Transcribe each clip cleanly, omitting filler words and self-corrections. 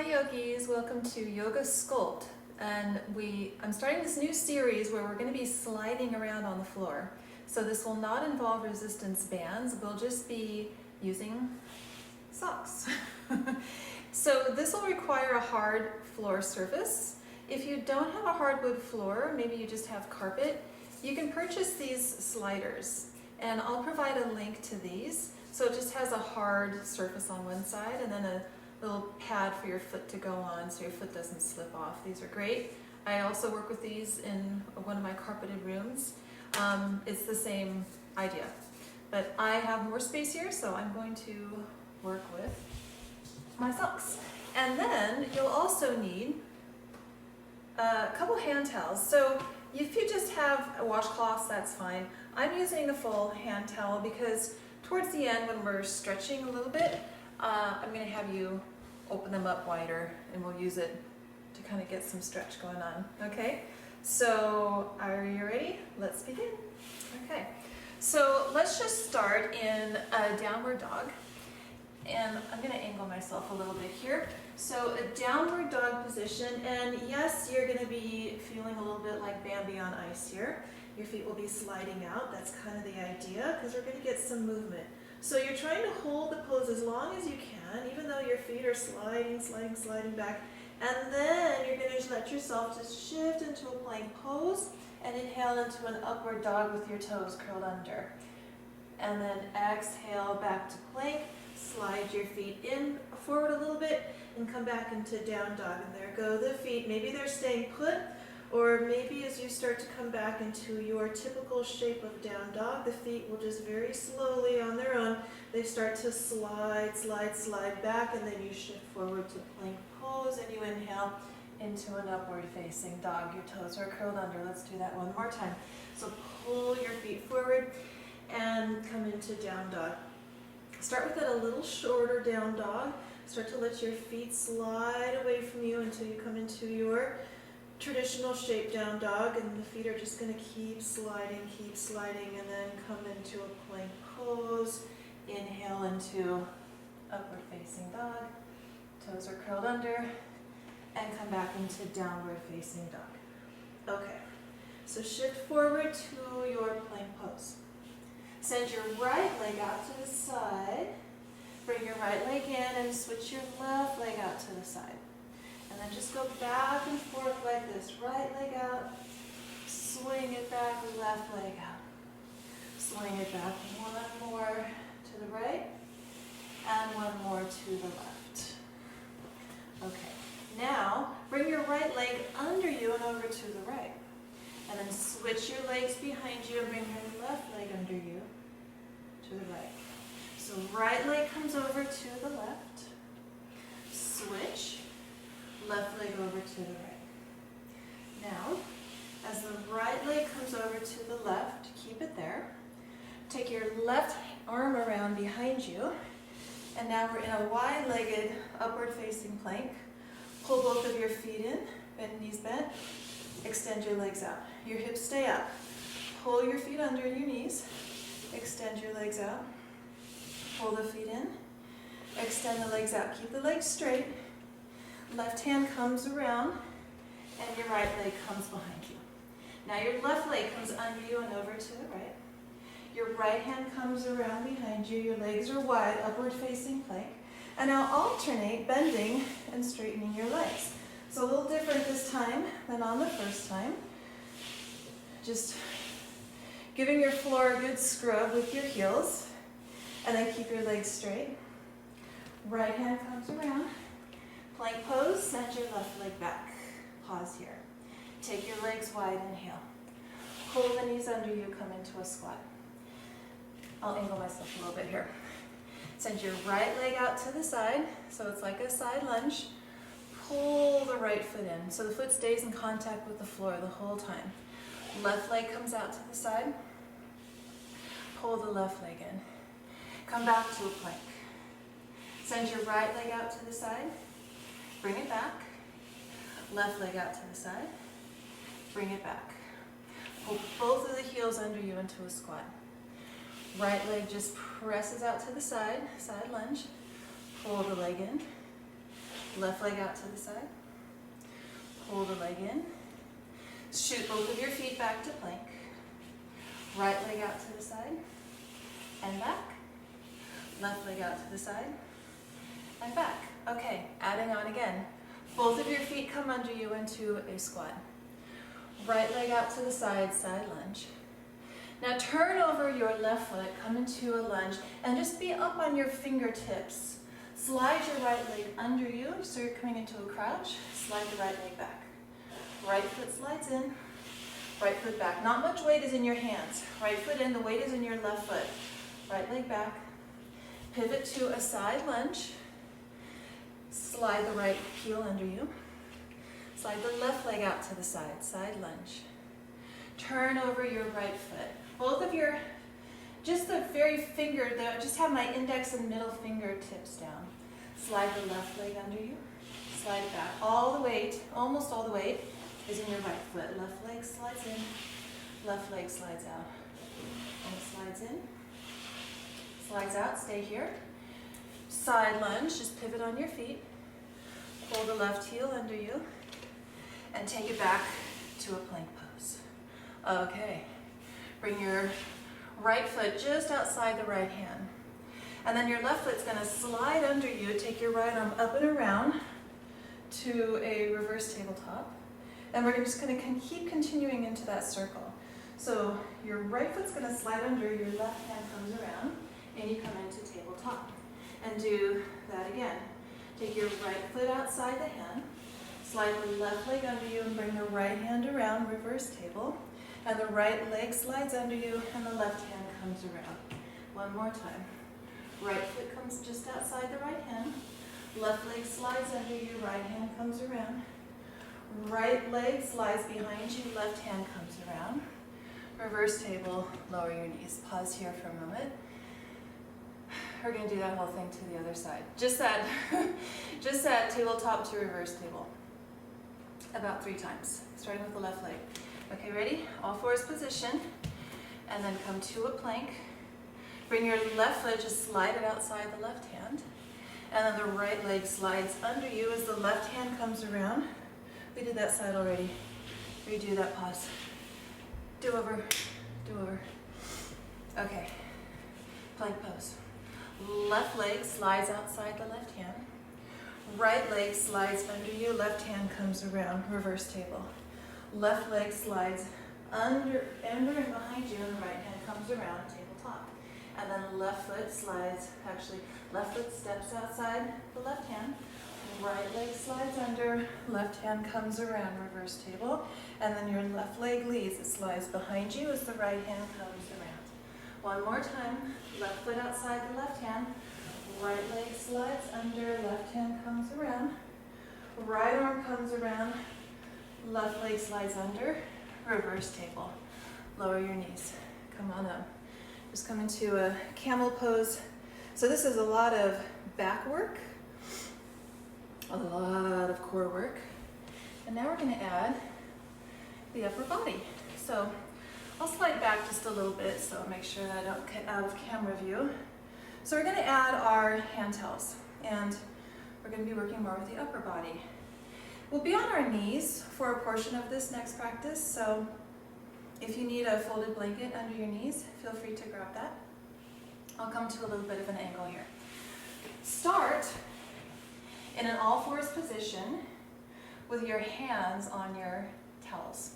Hi yogis, welcome to Yoga Sculpt, and I'm starting this new series where we're going to be sliding around on the floor. So this will not involve resistance bands, we'll just be using socks. So this will require a hard floor surface. If you don't have a hardwood floor, maybe you just have carpet, you can purchase these sliders, and I'll provide a link to these. So it just has a hard surface on one side and then a little pad for your foot to go on so your foot doesn't slip off. These are great. I also work with these in one of my carpeted rooms. It's the same idea, but I have more space here, so I'm going to work with my socks. And then you'll also need a couple hand towels. So if you just have washcloths, that's fine. I'm using a full hand towel because towards the end when we're stretching a little bit, I'm going to have you open them up wider and we'll use it to kind of get some stretch going on. Okay, so are you ready? Let's begin. Okay, so let's just start in a downward dog, and I'm going to angle myself a little bit here. So a downward dog position, and yes, you're going to be feeling a little bit like Bambi on ice here. Your feet will be sliding out. That's kind of the idea because we're going to get some movement. So you're trying to hold the pose as long as you can, even though your feet are sliding back. And then you're going to let yourself just shift into a plank pose and inhale into an upward dog with your toes curled under. And then exhale back to plank, slide your feet in forward a little bit and come back into down dog. And there go the feet. Maybe they're staying put, or maybe as you start to come back into your typical shape of down dog, the feet will just very slowly on their own, they start to slide back, and then you shift forward to plank pose and you inhale into an upward facing dog. Your toes are curled under. Let's do that one more time. So pull your feet forward and come into down dog. Start with it a little shorter down dog. Start to let your feet slide away from you until you come into your traditional shape down dog, and the feet are just going to keep sliding, and then come into a plank pose. Inhale into upward facing dog. Toes are curled under, and come back into downward facing dog. Okay, so shift forward to your plank pose. Send your right leg out to the side. Bring your right leg in and switch your left leg out to the side. And then just go back and forth like this. Right leg out, swing it back, left leg out. Swing it back, one more to the right, and one more to the left. Okay, now bring your right leg under you and over to the right. And then switch your legs behind you and bring your left leg under you to the right. So right leg comes over to the left, switch, left leg over to the right. Now, as the right leg comes over to the left, keep it there. Take your left arm around behind you, and now we're in a wide-legged upward facing plank. Pull both of your feet in, bend knees bent, extend your legs out. Your hips stay up. Pull your feet under your knees, extend your legs out. Pull the feet in, extend the legs out. Keep the legs straight. Left hand comes around, and your right leg comes behind you. Now your left leg comes under you and over to the right. Your right hand comes around behind you. Your legs are wide, upward facing plank. And now alternate bending and straightening your legs. So a little different this time than on the first time. Just giving your floor a good scrub with your heels, and then keep your legs straight. Right hand comes around. Plank pose, send your left leg back. Pause here. Take your legs wide, inhale. Pull the knees under you, come into a squat. I'll angle myself a little bit here. Send your right leg out to the side, so it's like a side lunge. Pull the right foot in, so the foot stays in contact with the floor the whole time. Left leg comes out to the side. Pull the left leg in. Come back to a plank. Send your right leg out to the side. Bring it back. Left leg out to the side. Bring it back. Pull both of the heels under you into a squat. Right leg just presses out to the side, side lunge. Pull the leg in. Left leg out to the side. Pull the leg in. Shoot both of your feet back to plank. Right leg out to the side and back. Left leg out to the side and back. Okay, adding on again. Both of your feet come under you into a squat. Right leg out to the side, side lunge. Now turn over your left foot, come into a lunge, and just be up on your fingertips. Slide your right leg under you, so you're coming into a crouch. Slide the right leg back. Right foot slides in, right foot back. Not much weight is in your hands. Right foot in, the weight is in your left foot. Right leg back. Pivot to a side lunge. Slide the right heel under you. Slide the left leg out to the side, side lunge. Turn over your right foot. Both of your, just the very finger, just have my index and middle fingertips down. Slide the left leg under you. Slide it back. All the weight, almost all the weight, is in your right foot. Left leg slides in, left leg slides out. And it slides in, slides out, stay here. Side lunge, just pivot on your feet. Pull the left heel under you and take it back to a plank pose. Okay, bring your right foot just outside the right hand. And then your left foot's gonna slide under you, take your right arm up and around to a reverse tabletop. And we're just gonna keep continuing into that circle. So your right foot's gonna slide under, your left hand comes around, and you come into tabletop. And do that again. Take your right foot outside the hand, slide the left leg under you and bring the right hand around, reverse table. And the right leg slides under you and the left hand comes around. One more time. Right foot comes just outside the right hand. Left leg slides under you, right hand comes around. Right leg slides behind you, left hand comes around. Reverse table, lower your knees. Pause here for a moment. We're going to do that whole thing to the other side. Just that tabletop to reverse table. About 3 times, starting with the left leg. Okay, ready? All fours position. And then come to a plank. Bring your left foot, just slide it outside the left hand. And then the right leg slides under you as the left hand comes around. We did that side already. Redo that pause. Do over, do over. Okay, plank pose. Left leg slides outside the left hand. Right leg slides under you, left hand comes around, reverse table. Left leg slides under and behind you, and the right hand comes around, tabletop. And then left foot slides, left foot steps outside the left hand. Right leg slides under, left hand comes around, reverse table. And then your left leg leads, it slides behind you as the right hand comes around. One more time, left foot outside the left hand, right leg slides under, left hand comes around, right arm comes around, left leg slides under, reverse table. Lower your knees, come on up. Just come into a camel pose. So this is a lot of back work, a lot of core work. And now we're gonna add the upper body. So I'll slide back just a little bit so make sure that I don't get out of camera view. So we're going to add our hand towels, and we're going to be working more with the upper body. We'll be on our knees for a portion of this next practice, so if you need a folded blanket under your knees, feel free to grab that. I'll come to a little bit of an angle here. Start in an all fours position with your hands on your towels.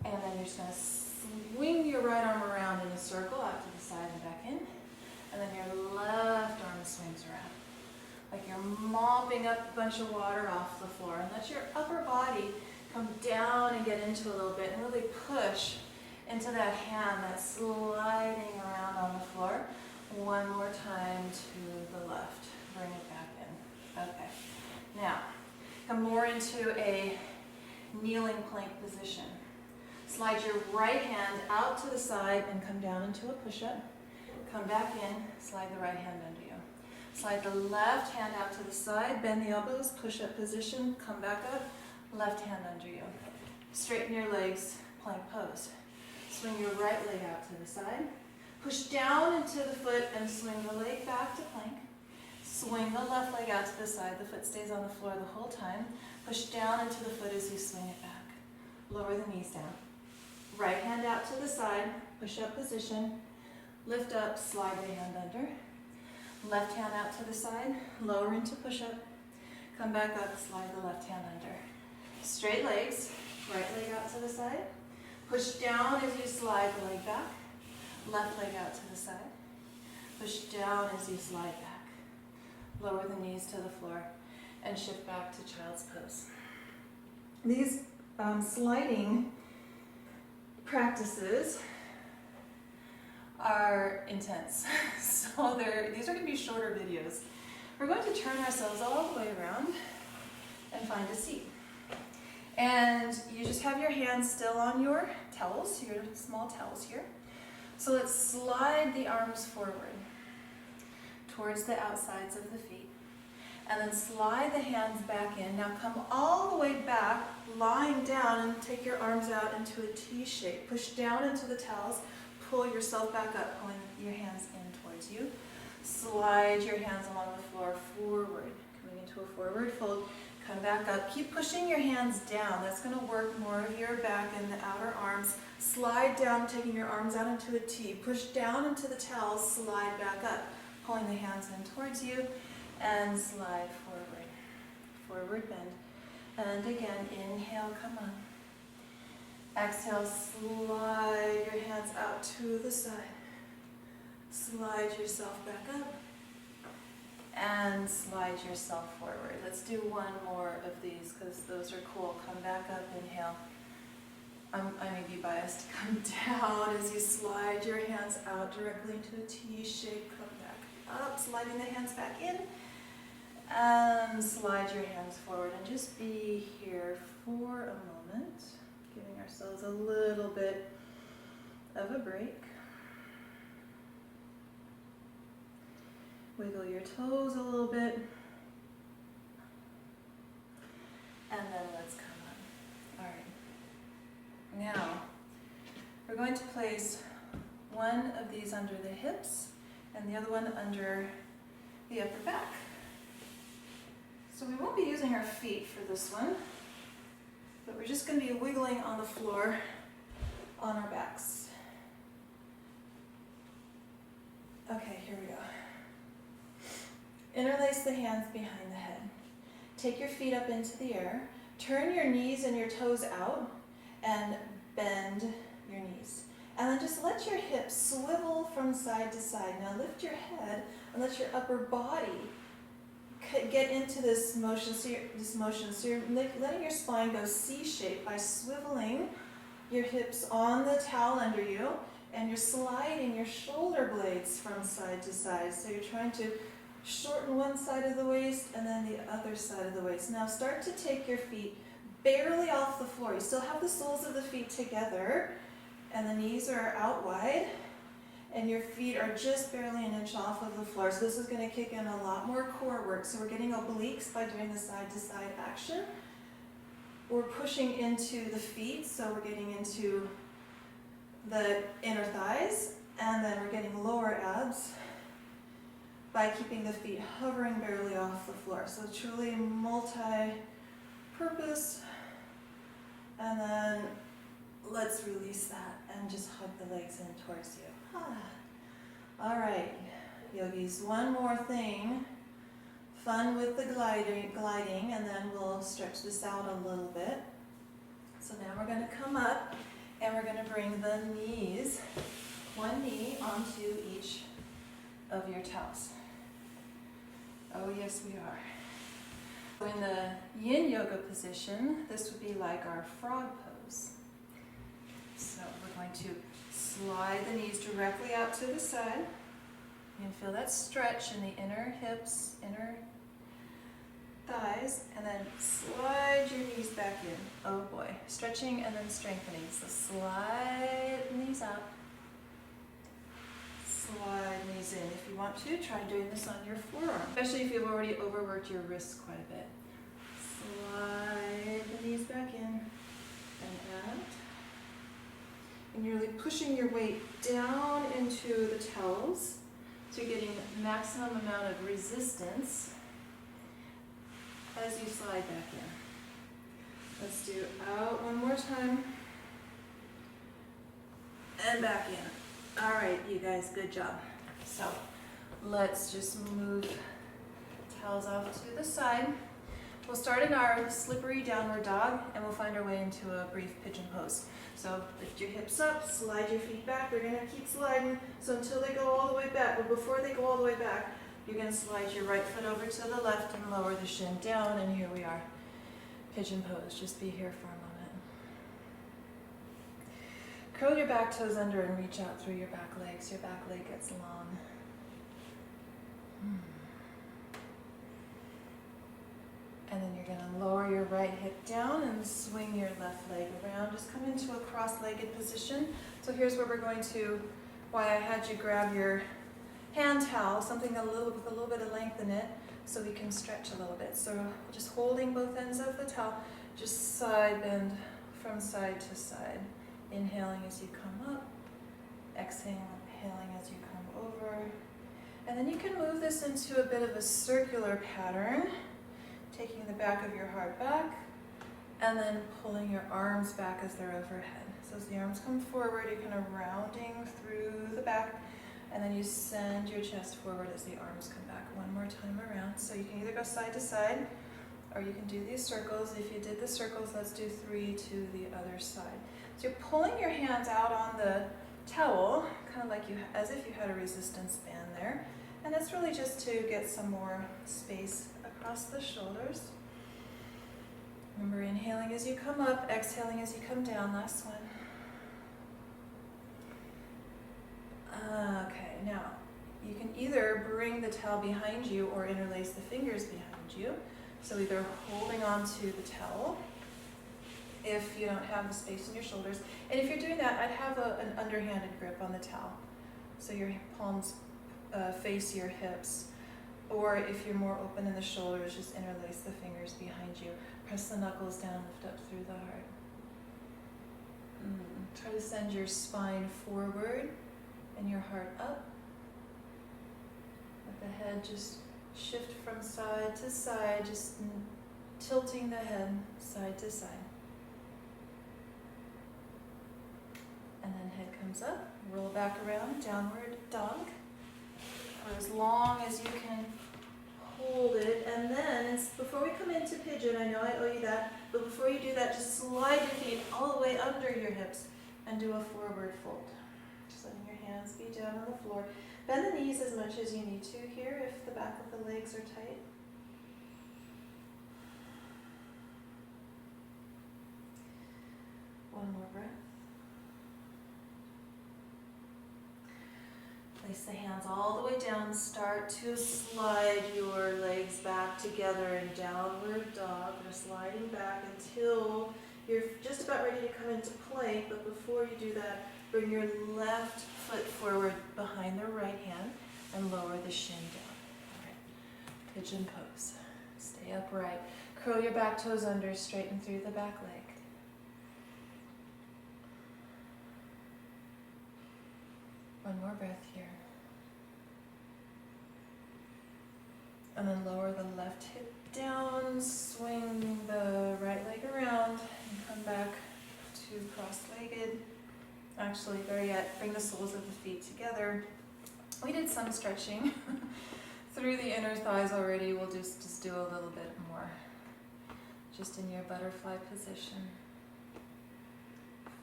And then you're just going to swing your right arm around in a circle out to the side and back in. And then your left arm swings around. Like you're mopping up a bunch of water off the floor. And let your upper body come down and get into a little bit and really push into that hand that's sliding around on the floor. One more time to the left. Bring it back in. Okay. Now, come more into a kneeling plank position. Slide your right hand out to the side and come down into a push-up. Come back in, slide the right hand under you. Slide the left hand out to the side, bend the elbows, push-up position, come back up, left hand under you. Straighten your legs, plank pose. Swing your right leg out to the side. Push down into the foot and swing the leg back to plank. Swing the left leg out to the side. The foot stays on the floor the whole time. Push down into the foot as you swing it back. Lower the knees down. Right hand out to the side. Push-up position. Lift up, slide the hand under. Left hand out to the side. Lower into push-up. Come back up, slide the left hand under. Straight legs. Right leg out to the side. Push down as you slide the leg back. Left leg out to the side. Push down as you slide back. Lower the knees to the floor and shift back to child's pose. These sliding practices are intense. So these are going to be shorter videos. We're going to turn ourselves all the way around and find a seat. And you just have your hands still on your towels, your small towels here. So let's slide the arms forward towards the outsides of the feet. And then slide the hands back in. Now come all the way back, lying down, and take your arms out into a T shape. Push down into the towels, pull yourself back up, pulling your hands in towards you. Slide your hands along the floor forward, coming into a forward fold. Come back up. Keep pushing your hands down. That's going to work more of your back and the outer arms. Slide down, taking your arms out into a T. Push down into the towels, slide back up, pulling the hands in towards you, and slide forward. Forward bend. And again, inhale, come on. Exhale, slide your hands out to the side. Slide yourself back up. And slide yourself forward. Let's do one more of these because those are cool. Come back up, inhale. I may be biased. Come down as you slide your hands out directly into a T shape. Come back up, sliding the hands back in. And slide your hands forward and just be here for a moment. Giving ourselves a little bit of a break. Wiggle your toes a little bit. And then let's come on. All right. Now, we're going to place one of these under the hips and the other one under the upper back. So we won't be using our feet for this one, but we're just going to be wiggling on the floor on our backs. Okay, here we go. Interlace the hands behind the head. Take your feet up into the air. Turn your knees and your toes out and bend your knees. And then just let your hips swivel from side to side. Now lift your head and let your upper body get into this motion. So you're letting your spine go C-shape by swiveling your hips on the towel under you, and you're sliding your shoulder blades from side to side. So you're trying to shorten one side of the waist and then the other side of the waist. Now start to take your feet barely off the floor. You still have the soles of the feet together and the knees are out wide and your feet are just barely an inch off of the floor. So this is going to kick in a lot more core work. So we're getting obliques by doing the side to side action. We're pushing into the feet, so we're getting into the inner thighs, and then we're getting lower abs by keeping the feet hovering barely off the floor. So truly multi-purpose. And then let's release that and just hug the legs in towards you. All right, yogis, one more thing. Fun with the gliding, and then we'll stretch this out a little bit. So now we're going to come up and we're going to bring the knees, one knee onto each of your toes. Oh yes, we are. So in the yin yoga position, this would be like our frog pose. So we're going to slide the knees directly out to the side. You can feel that stretch in the inner hips, inner thighs, and then slide your knees back in. Oh boy, stretching and then strengthening. So slide the knees out. Slide knees in. If you want to, try doing this on your forearm, especially if you've already overworked your wrists quite a bit. Slide the knees back in and out. And you're really pushing your weight down into the towels. So you're getting maximum amount of resistance as you slide back in. Let's do out one more time. And back in. All right, you guys, good job. So let's just move towels off to the side. We'll start in our slippery downward dog and we'll find our way into a brief pigeon pose. So lift your hips up, slide your feet back. They're gonna keep sliding so until they go all the way back. But before they go all the way back, you're gonna slide your right foot over to the left and lower the shin down, and here we are. Pigeon pose, just be here for a moment. Curl your back toes under and reach out through your back legs. Your back leg gets long. And then you're going to lower your right hip down and swing your left leg around. Just come into a cross-legged position. So here's where we're going to, why I had you grab your hand towel, something with a little bit of length in it, so we can stretch a little bit. So just holding both ends of the towel, just side bend from side to side. Inhaling as you come up, exhaling as you come over. And then you can move this into a bit of a circular pattern, taking the back of your heart back, and then pulling your arms back as they're overhead. So as the arms come forward, you're kind of rounding through the back, and then you send your chest forward as the arms come back. One more time around. So you can either go side to side, or you can do these circles. If you did the circles, let's do 3 to the other side. So you're pulling your hands out on the towel, kind of like as if you had a resistance band there. And that's really just to get some more space across the shoulders. Remember, inhaling as you come up, exhaling as you come down. Last one. Okay, now you can either bring the towel behind you or interlace the fingers behind you. So either holding on to the towel if you don't have the space in your shoulders. And if you're doing that, I'd have an underhanded grip on the towel. So your palms face your hips. Or if you're more open in the shoulders, just interlace the fingers behind you. Press the knuckles down, lift up through the heart. Try to send your spine forward and your heart up. Let the head just shift from side to side, just tilting the head side to side. And then head comes up, roll back around, downward dog. For as long as you can hold it, and then before we come into pigeon, I know I owe you that, but before you do that, just slide your feet all the way under your hips and do a forward fold. Just letting your hands be down on the floor. Bend the knees as much as you need to here if the back of the legs are tight. One more breath. Place the hands all the way down. Start to slide your legs back together in downward dog. We're sliding back until you're just about ready to come into plank, but before you do that, bring your left foot forward behind the right hand and lower the shin down. All right. Pigeon pose. Stay upright. Curl your back toes under, straighten through the back leg. One more breath here. And then lower the left hip down, swing the right leg around, and come back to cross-legged. Actually, better yet, bring the soles of the feet together. We did some stretching through the inner thighs already. We'll just do a little bit more. Just in your butterfly position.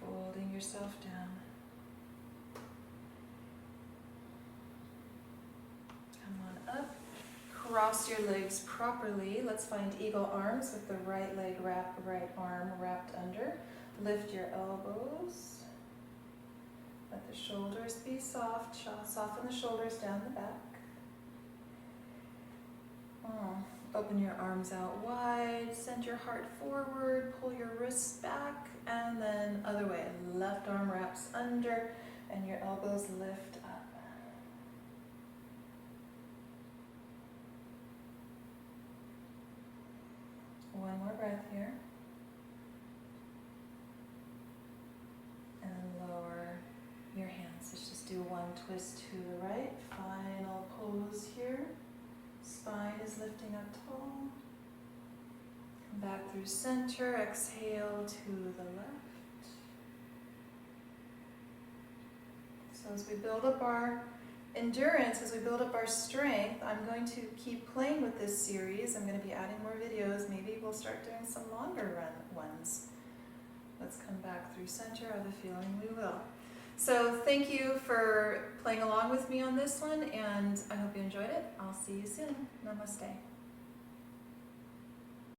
Folding yourself down. Come on up. Cross your legs properly. Let's find eagle arms with the right leg wrapped, right arm wrapped under. Lift your elbows. Let the shoulders be soft. Soften the shoulders down the back. Open your arms out wide. Send your heart forward. Pull your wrists back. And then other way. Left arm wraps under and your elbows lift up. One more breath here. And lower your hands. Let's just do one twist to the right. Final Lifting up tall. Come back through center. Exhale to the left. So as we build up our endurance, as we build up our strength, I'm going to keep playing with this series. I'm going to be adding more videos. Maybe we'll start doing some longer run ones. Let's come back through center. Have a feeling we will. So thank you for playing along with me on this one, and I hope you enjoyed it. I'll see you soon. Namaste.